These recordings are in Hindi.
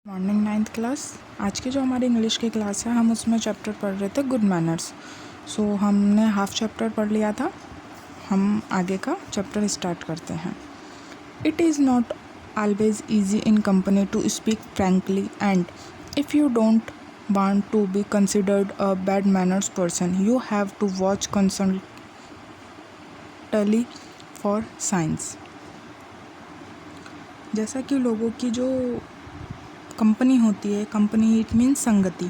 Morning 9th class. आज की जो हमारी इंग्लिश की क्लास है हम उसमें चैप्टर पढ़ रहे थे गुड मैनर्स। सो हमने हाफ चैप्टर पढ़ लिया था, हम आगे का चैप्टर स्टार्ट करते हैं। It is not always easy in company to speak frankly and if you don't want to be considered a bad manners person you have to watch constantly for signs. जैसा कि लोगों की जो कंपनी होती है, कंपनी इट मीन्स संगति,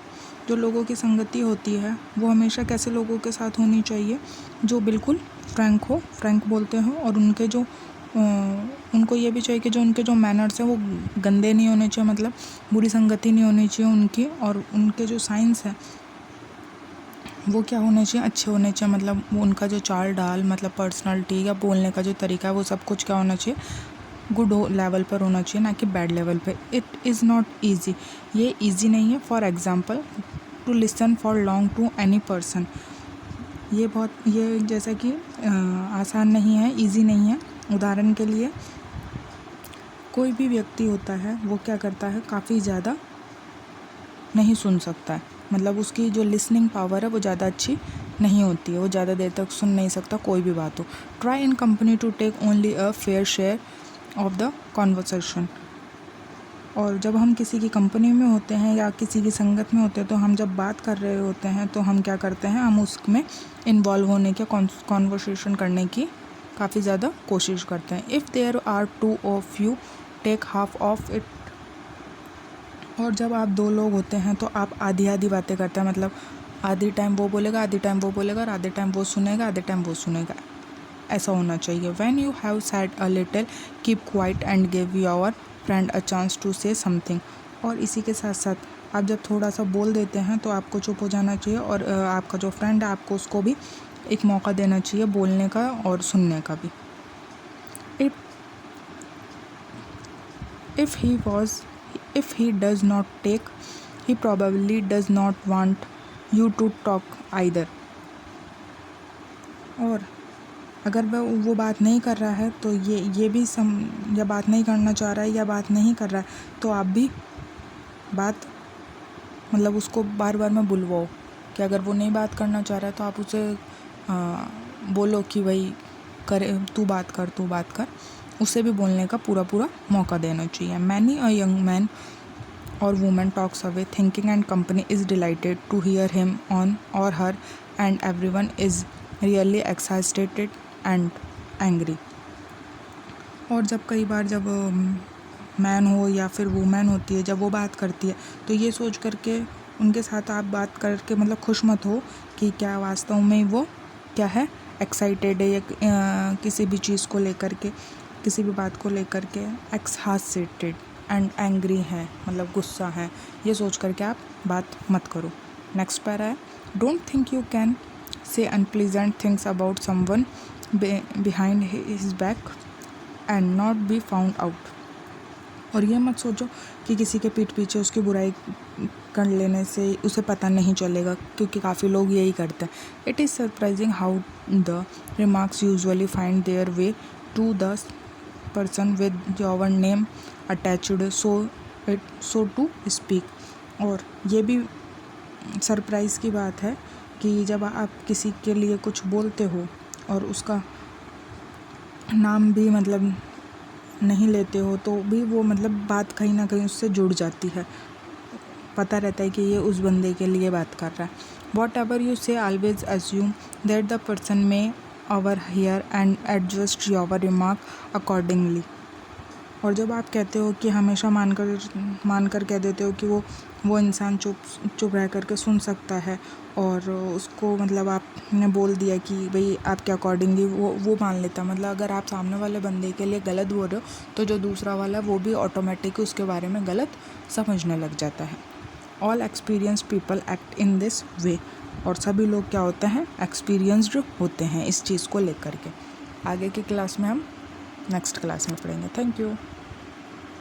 जो लोगों की संगति होती है वो हमेशा कैसे लोगों के साथ होनी चाहिए, जो बिल्कुल फ्रैंक बोलते हो, और उनके जो उनको ये भी चाहिए कि जो उनके जो मैनर्स हैं वो गंदे नहीं होने चाहिए, मतलब बुरी संगति नहीं होनी चाहिए उनकी, और उनके जो साइंस है वो क्या होने चाहिए, अच्छे होने चाहिए, मतलब उनका जो चाल ढाल, मतलब पर्सनालिटी या बोलने का जो तरीका है वो सब कुछ क्या होना चाहिए, गुड लेवल पर होना चाहिए, ना कि बैड लेवल पे। इट इज़ नॉट ईजी, ये ईजी नहीं है। For example to listen for long to any person, ये जैसा कि आसान नहीं है, ईजी नहीं है। उदाहरण के लिए कोई भी व्यक्ति होता है वो क्या करता है, काफ़ी ज़्यादा नहीं सुन सकता है, मतलब उसकी जो लिसनिंग पावर है वो ज़्यादा अच्छी नहीं होती है, वो ज़्यादा देर तक सुन नहीं सकता कोई भी बात हो। Try in company to take only a fair share of the conversation. और जब हम किसी की कंपनी में होते हैं या किसी की संगत में होते हैं तो हम जब बात कर रहे होते हैं तो हम क्या करते हैं, हम उसमें इन्वॉल्व होने की, कॉन्वर्सेशन करने की काफ़ी ज़्यादा कोशिश करते हैं। If there are two of you take half of it. और जब आप दो लोग होते हैं तो आप आधी आधी बातें करते हैं, मतलब आधी टाइम वो बोलेगा, आधी टाइम वो बोलेगा, और आधे टाइम वो सुनेगा, आधे टाइम वो सुनेगा, ऐसा होना चाहिए। When you have said a little, keep quiet and give your friend a chance to say something। और इसी के साथ साथ आप जब थोड़ा सा बोल देते हैं तो आपको चुप हो जाना चाहिए, और आपका जो फ्रेंड है आपको उसको भी एक मौका देना चाहिए बोलने का और सुनने का भी। If he does not take, he probably does not want you to talk either। और अगर वह वो बात नहीं कर रहा है तो ये भी या बात नहीं करना चाह रहा है या बात नहीं कर रहा है तो आप भी बात, मतलब उसको बार बार में बुलवाओ कि अगर वो नहीं बात करना चाह रहा है तो आप उसे बोलो कि भाई करे, तू बात कर, उसे भी बोलने का पूरा मौका देना चाहिए। Many a young man or women talks away thinking and company is delighted to hear him on or her and everyone is really excited and angry. और जब कई बार जब मैन हो या फिर वूमेन होती है, जब वो बात करती है तो ये सोच करके उनके साथ आप बात करके मतलब खुश मत हो कि क्या वास्तव में वो क्या है, एक्साइटेड है या किसी भी चीज़ को लेकर के, किसी भी बात को लेकर के एक्साइटेड एंड एंग्री है, मतलब गुस्सा है, ये सोच करके आप बात मत करो। नेक्स्ट पैरा है, don't think you can say unpleasant things about someone behind his back and not be found out। और ये मत सोचो कि किसी के पीठ पीछे उसकी बुराई कर लेने से उसे पता नहीं चलेगा, क्योंकि काफ़ी लोग यही करते हैं। It is surprising how the remarks usually find their way to the person with your name attached so to speak. और ये भी सरप्राइज़ की बात है कि जब आप किसी के लिए कुछ बोलते हो और उसका नाम भी मतलब नहीं लेते हो तो भी वो मतलब बात कहीं ना कहीं उससे जुड़ जाती है, पता रहता है कि ये उस बंदे के लिए बात कर रहा है। Whatever you say always assume that the person may overhear and adjust your remark accordingly. और जब आप कहते हो कि हमेशा मानकर कह देते हो कि वो इंसान चुप रह करके सुन सकता है, और उसको मतलब आपने बोल दिया कि भाई आपके अकॉर्डिंगली वो मान लेता, मतलब अगर आप सामने वाले बंदे के लिए गलत बोल रहे हो तो जो दूसरा वाला वो भी ऑटोमेटिक उसके बारे में गलत समझने लग जाता है। All experience people act in this way. और सभी लोग क्या होते हैं, एक्सपीरियंस्ड होते हैं इस चीज़ को लेकर के। आगे की क्लास में हम नेक्स्ट क्लास में पढ़ेंगे। Thank you.